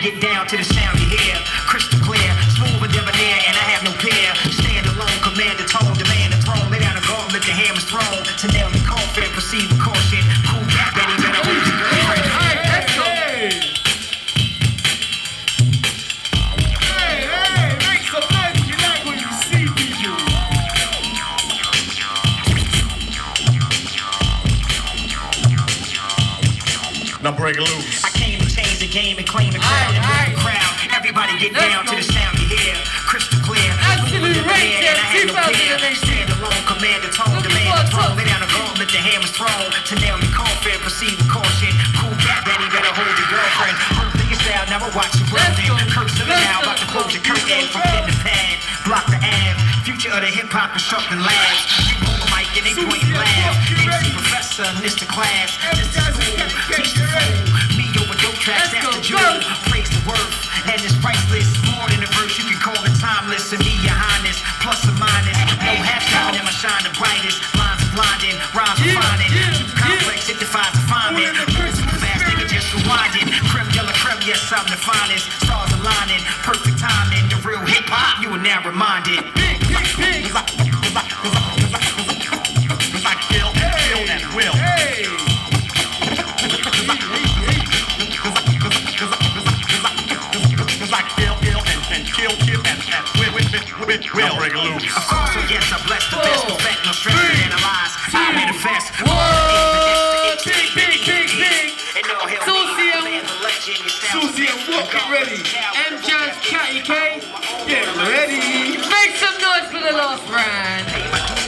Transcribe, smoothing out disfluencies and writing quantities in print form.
get down to the sound you hear. Crystal clear, smooth and debonair, and I have no peer. Stand alone, command the tone, demand the throne. Lay down the gauntlet, the hammer's thrown. To nail the coffin, proceed with caution. Cool back, ready, better hold your girlfriend. Let's go. Make some noise if you like what you see, people. Now break it loose. I came to change the game and claim the crown and move the crowd. Everybody get down to the sound you hear. Crystal clear, Absolute race, and I have no peer. 2018. Stand alone, command the tone, demand the throne. Lay down the gauntlet, the hammer's thrown. To nail your coffin, proceed with caution. Cool back, ready, better hold your girlfriend. Birthday is down, never watch your brother. Curse of it now, about to close your curtain. From pen to pad, block the ad. Future of the hip-hop constructing labs. You hold the mic and they point labs. MC professor, Mr. Class. This is cool, teach the fool. Me over dope tracks, that's the jewel. Praise the worth, and it's priceless. More than a verse, you can call it timeless. And me, your highness, plus or minus. No half-time, am I shine the brightest. Lines are blinding, rhymes are finding. Too complex, it defies refinement. Words too fast, nigga just rewinding. Creme de la creme, yes, I'm the finest. Stars aligning, perfect timing. The real hip-hop, you are now reminded. It's like kill and will. It's like kill and kill and will. Break it loose. Of course, so yes, I bless the best. Perfect, no stress to analyze. I manifest. Big. T-Sia, walk ready. M-Jazz, Catty K. Get ready. Make some noise for the last round.